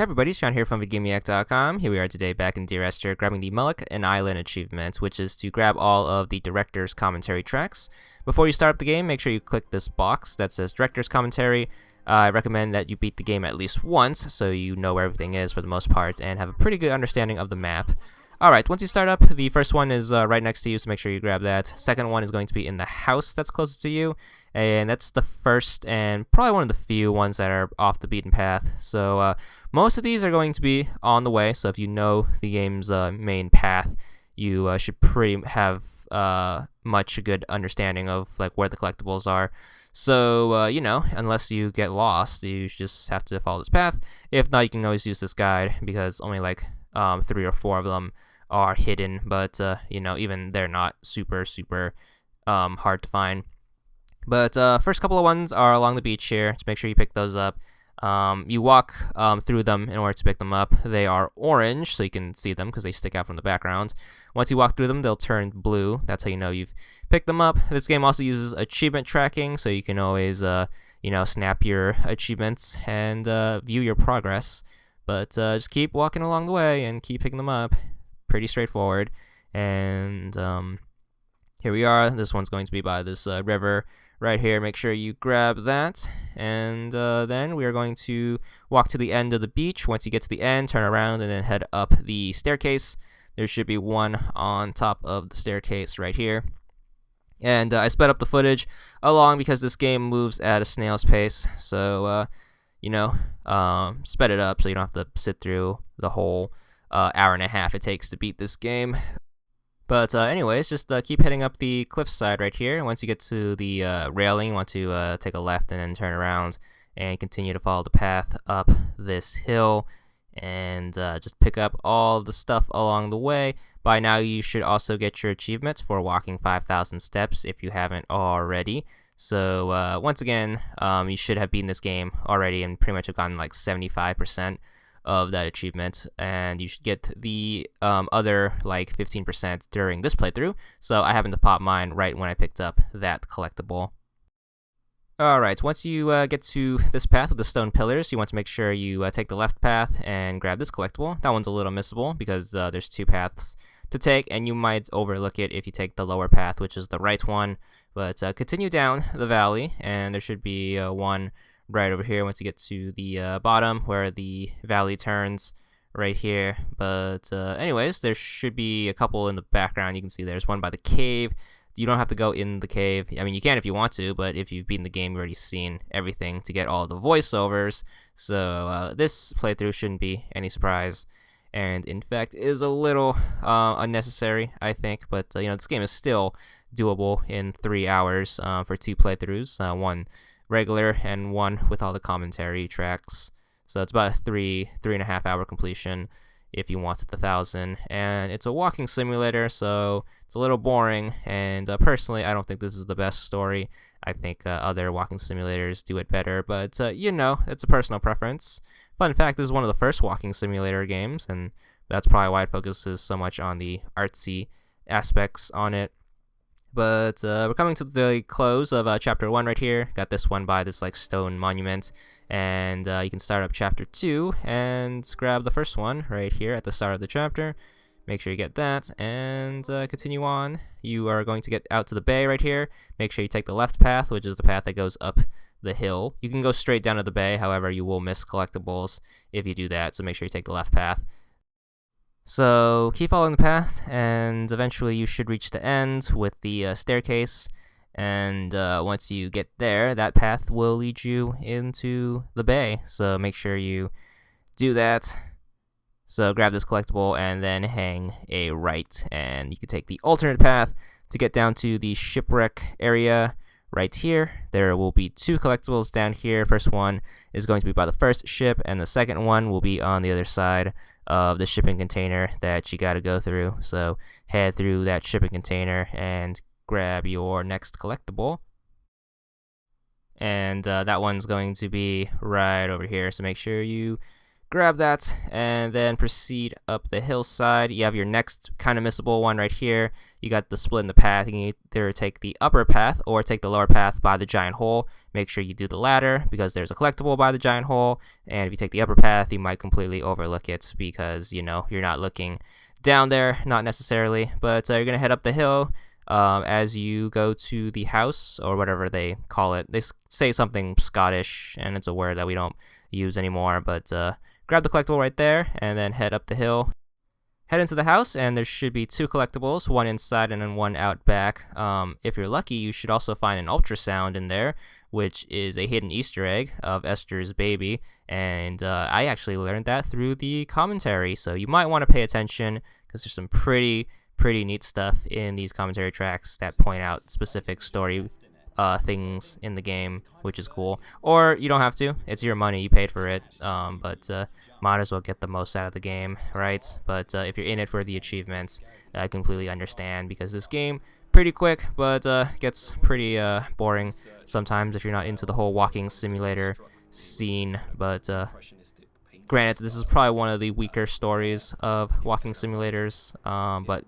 Hey everybody, Sean here from VidGamiac.com. Here we are today back in Dear Esther, grabbing the Mullach and Eilein achievement, which is to grab all of the director's commentary tracks. Before you start up the game, make sure you click this box that says director's commentary. I recommend that you beat the game at least once, so you know where everything is for the most part, and have a pretty good understanding of the map. Alright, once you start up, the first one is right next to you, so make sure you grab that. Second one is going to be in the house that's closest to you, and that's the first and probably one of the few ones that are off the beaten path. So most of these are going to be on the way, so if you know the game's main path, you should pretty have much a good understanding of like where the collectibles are. So, you know, unless you get lost, you just have to follow this path. If not, you can always use this guide, because only like 3 or 4 of them are hidden, but you know, even they're not super hard to find. But first couple of ones are along the beach here, so make sure you pick those up. You walk through them in order to pick them up. They are orange, so you can see them because they stick out from the background. Once you walk through them, they'll turn blue. That's how you know you've picked them up. This game also uses achievement tracking, so you can always you know, snap your achievements and view your progress. But just keep walking along the way and keep picking them up. Pretty straightforward. And here we are. This one's going to be by this river right here. Make sure you grab that. And then we are going to walk to the end of the beach. Once you get to the end, turn around and then head up the staircase. There should be one on top of the staircase right here. And I sped up the footage along because this game moves at a snail's pace. So, you know, sped it up so you don't have to sit through the whole hour and a half it takes to beat this game. But anyways, just keep heading up the cliffside right here. Once you get to the railing, you want to take a left and then turn around and continue to follow the path up this hill. And just pick up all the stuff along the way. By now, you should also get your achievements for walking 5,000 steps if you haven't already. So once again, you should have beaten this game already and pretty much have gotten like 75% of that achievement, and you should get the other like 15% during this playthrough. So I happened to pop mine right when I picked up that collectible. Alright, once you get to this path with the stone pillars, you want to make sure you take the left path and grab this collectible. That one's a little missable because there's 2 paths to take, and you might overlook it if you take the lower path, which is the right one. But continue down the valley, and there should be one right over here once you get to the bottom where the valley turns right here. But anyways, there should be a couple in the background. You can see there's one by the cave. You don't have to go in the cave. I mean, you can if you want to, but if you've beaten the game, you've already seen everything to get all the voiceovers. So this playthrough shouldn't be any surprise, and in fact is a little unnecessary, I think. But you know, this game is still doable in 3 hours for 2 playthroughs, one regular and one with all the commentary tracks. So it's about a 3.5 hour completion if you want the 1,000. And it's a walking simulator, so it's a little boring. And personally, I don't think this is the best story. I think other walking simulators do it better, but you know, it's a personal preference. Fun fact, this is one of the first walking simulator games, and that's probably why it focuses so much on the artsy aspects on it. But we're coming to the close of chapter 1 right here. Got this one by this like stone monument, and you can start up chapter 2 and grab the first one right here at the start of the chapter. Make sure you get that and continue on. You are going to get out to the bay right here. Make sure you take the left path, which is the path that goes up the hill. You can go straight down to the bay, however you will miss collectibles if you do that, so make sure you take the left path. So keep following the path, and eventually you should reach the end with the staircase. And once you get there, that path will lead you into the bay. So make sure you do that. So grab this collectible and then hang a right, and you can take the alternate path to get down to the shipwreck area right here. There will be 2 collectibles down here. First one is going to be by the first ship, and the second one will be on the other side of the shipping container that you got to go through. So head through that shipping container and grab your next collectible. And that one's going to be right over here, so make sure you grab that, and then proceed up the hillside. You have your next kind of missable one right here. You got the split in the path. You can either take the upper path or take the lower path by the giant hole. Make sure you do the latter because there's a collectible by the giant hole, and if you take the upper path, you might completely overlook it because, you know, you're not looking down there, not necessarily, but you're going to head up the hill. As you go to the house, or whatever they call it. They say something Scottish, and it's a word that we don't use anymore, but grab the collectible right there, and then head up the hill. Head into the house, and there should be 2 collectibles, one inside and then one out back. If you're lucky, you should also find an ultrasound in there, which is a hidden Easter egg of Esther's baby, and I actually learned that through the commentary, so you might want to pay attention, because there's some pretty neat stuff in these commentary tracks that point out specific story things in the game, which is cool. Or you don't have to. It's your money. You paid for it. But might as well get the most out of the game, right? But if you're in it for the achievements, I completely understand, because this game pretty quick, but gets pretty boring sometimes if you're not into the whole walking simulator scene. But granted, this is probably one of the weaker stories of walking simulators, but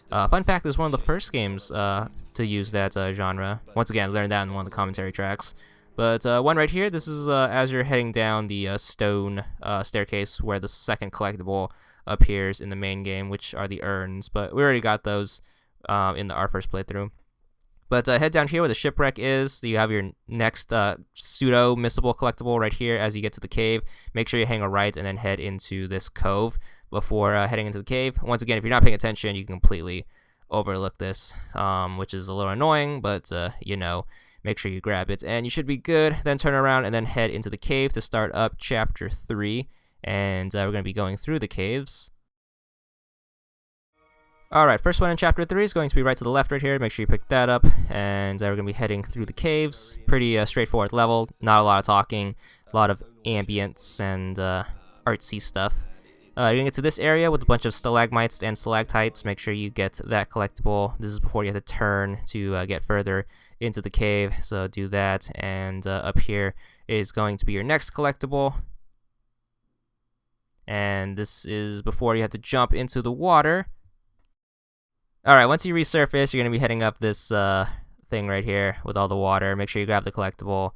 fun fact, this is one of the first games to use that genre. Once again, learned that in one of the commentary tracks. But one right here, this is as you're heading down the stone staircase where the second collectible appears in the main game, which are the urns, but we already got those in our first playthrough. But head down here where the shipwreck is. You have your next pseudo-missable collectible right here as you get to the cave. Make sure you hang a right and then head into this cove before heading into the cave. Once again, if you're not paying attention, you can completely overlook this, which is a little annoying, but, you know, make sure you grab it. And you should be good. Then turn around and then head into the cave to start up Chapter 3. And we're going to be going through the caves. Alright, first one in Chapter 3 is going to be right to the left right here. Make sure you pick that up. And we're going to be heading through the caves. Pretty straightforward level. Not a lot of talking. A lot of ambience and artsy stuff. You're going to get to this area with a bunch of stalagmites and stalactites. Make sure you get that collectible. This is before you have to turn to get further into the cave. So do that. And up here is going to be your next collectible. And this is before you have to jump into the water. Alright, once you resurface, you're going to be heading up this thing right here with all the water. Make sure you grab the collectible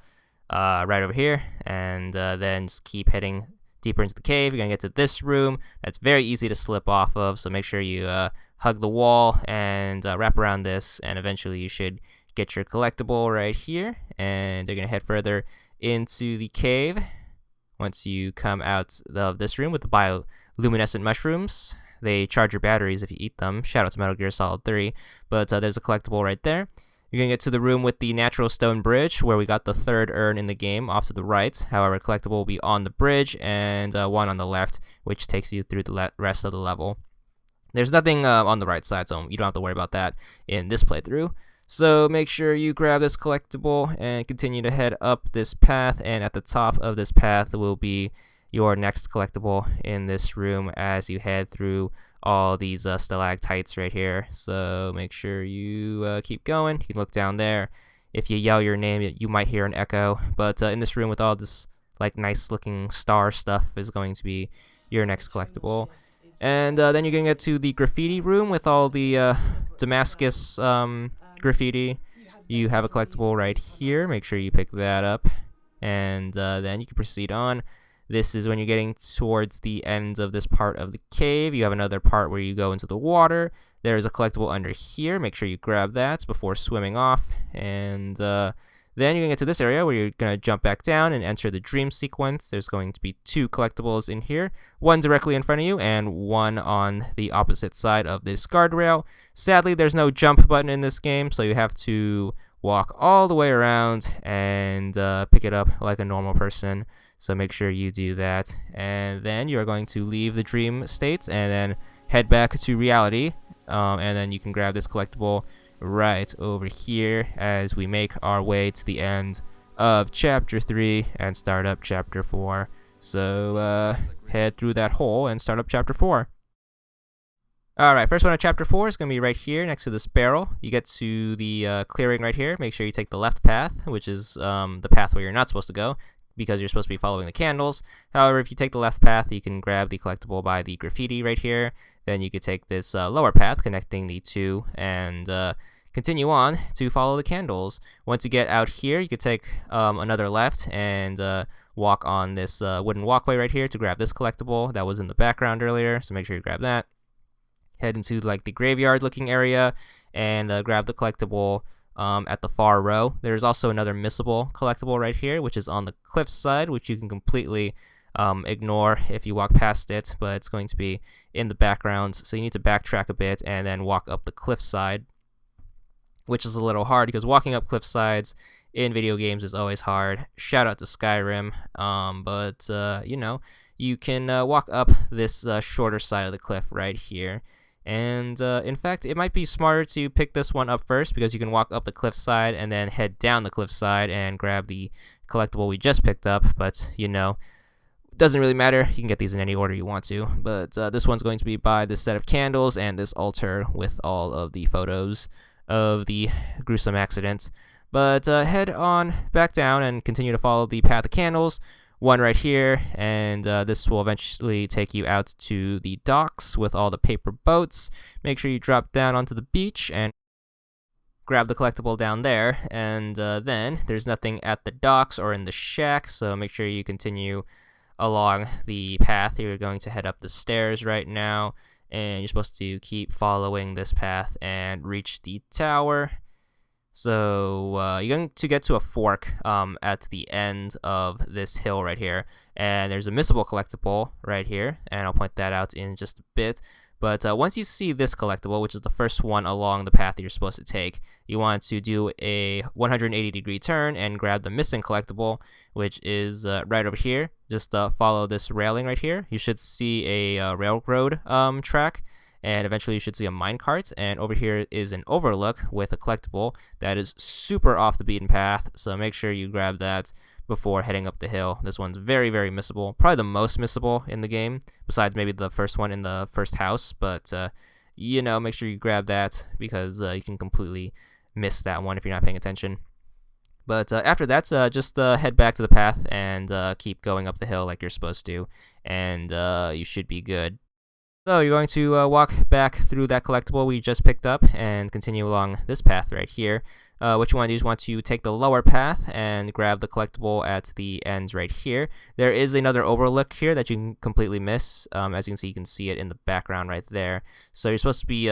right over here, and then just keep heading deeper into the cave. You're going to get to this room that's very easy to slip off of, so make sure you hug the wall and wrap around this, and eventually you should get your collectible right here. And you're going to head further into the cave once you come out of this room with the bioluminescent mushrooms. They charge your batteries if you eat them. Shout out to Metal Gear Solid 3. But there's a collectible right there. You're going to get to the room with the natural stone bridge, where we got the third urn in the game, off to the right. However, collectible will be on the bridge, and one on the left, which takes you through the rest of the level. There's nothing on the right side, so you don't have to worry about that in this playthrough. So make sure you grab this collectible and continue to head up this path, and at the top of this path will be your next collectible in this room as you head through all these stalactites right here. So make sure you keep going. You can look down there. If you yell your name, you might hear an echo. But in this room with all this like nice looking star stuff is going to be your next collectible. And then you're going to get to the graffiti room with all the Damascus graffiti. You have a collectible right here. Make sure you pick that up. And then you can proceed on. This is when you're getting towards the end of this part of the cave. You have another part where you go into the water. There's a collectible under here. Make sure you grab that before swimming off. And then you're going to get to this area where you're going to jump back down and enter the dream sequence. There's going to be 2 collectibles in here. One directly in front of you and one on the opposite side of this guardrail. Sadly, there's no jump button in this game, so you have to walk all the way around and pick it up like a normal person. So make sure you do that. And then you're going to leave the dream states and then head back to reality. And then you can grab this collectible right over here as we make our way to the end of Chapter 3 and start up Chapter 4. So head through that hole and start up Chapter 4. Alright, first one of Chapter 4 is going to be right here next to this barrel. You get to the clearing right here. Make sure you take the left path, which is the path where you're not supposed to go, because you're supposed to be following the candles. However, if you take the left path, you can grab the collectible by the graffiti right here. Then you could take this lower path connecting the two and continue on to follow the candles. Once you get out here, you could take another left and walk on this wooden walkway right here to grab this collectible that was in the background earlier, so make sure you grab that. Head into like the graveyard looking area and grab the collectible at the far row. There's also another missable collectible right here, which is on the cliff side, which you can completely ignore if you walk past it, but it's going to be in the background, so you need to backtrack a bit and then walk up the cliff side, which is a little hard because walking up cliff sides in video games is always hard. Shout out to Skyrim, but you know, you can walk up this shorter side of the cliff right here. And in fact, it might be smarter to pick this one up first because you can walk up the cliff side and then head down the cliff side and grab the collectible we just picked up, but you know, doesn't really matter. You can get these in any order you want to, but this one's going to be by this set of candles and this altar with all of the photos of the gruesome accident. But head on back down and continue to follow the path of candles. One right here, and this will eventually take you out to the docks with all the paper boats. Make sure you drop down onto the beach and grab the collectible down there, and then there's nothing at the docks or in the shack, so make sure you continue along the path. You're going to head up the stairs right now, and you're supposed to keep following this path and reach the tower. So you're going to get to a fork at the end of this hill right here, and there's a missable collectible right here, and I'll point that out in just a bit. But once you see this collectible, which is the first one along the path that you're supposed to take, you want to do a 180-degree turn and grab the missing collectible, which is right over here. Just follow this railing right here. You should see a railroad track, and eventually you should see a minecart, and over here is an overlook with a collectible that is super off the beaten path, so make sure you grab that before heading up the hill. This one's very, very missable, probably the most missable in the game, besides maybe the first one in the first house, but you know, make sure you grab that because you can completely miss that one if you're not paying attention. But after that, just head back to the path and keep going up the hill like you're supposed to, and you should be good. So you're going to walk back through that collectible we just picked up and continue along this path right here. What you want to do is want to take the lower path and grab the collectible at the ends right here. There is another overlook here that you can completely miss. As you can see it in the background right there. So you're supposed to be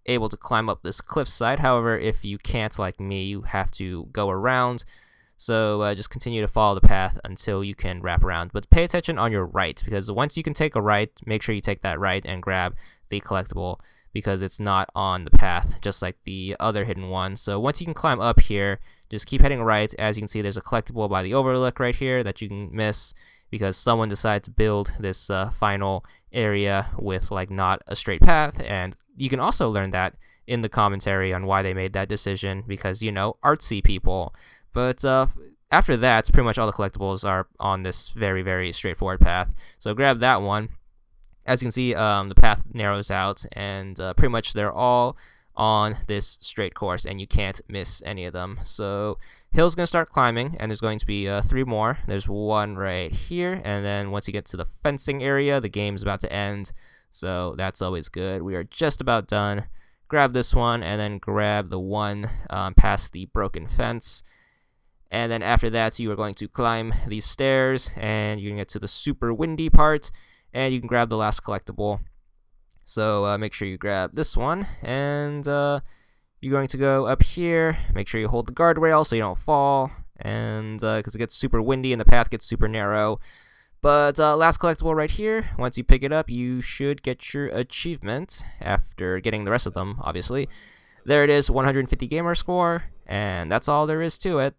able to climb up this cliffside. However, if you can't, like me, you have to go around. So just continue to follow the path until you can wrap around. But pay attention on your right, because once you can take a right, make sure you take that right and grab the collectible, because it's not on the path, just like the other hidden one. So once you can climb up here, just keep heading right. As you can see, there's a collectible by the overlook right here that you can miss because someone decided to build this final area with like not a straight path. And you can also learn that in the commentary on why they made that decision, because, you know, artsy people. But after that, pretty much all the collectibles are on this very, very straightforward path. So grab that one. As you can see, the path narrows out, and pretty much they're all on this straight course, and you can't miss any of them. So hill's going to start climbing, and there's going to be 3 more. There's one right here, and then once you get to the fencing area, the game's about to end. So that's always good. We are just about done. Grab this one, and then grab the one past the broken fence. And then after that, you are going to climb these stairs, and you can get to the super windy part, and you can grab the last collectible. So make sure you grab this one, and you're going to go up here. Make sure you hold the guardrail so you don't fall, and because it gets super windy and the path gets super narrow. But last collectible right here, once you pick it up, you should get your achievement after getting the rest of them, obviously. There it is, 150 gamer score, and that's all there is to it.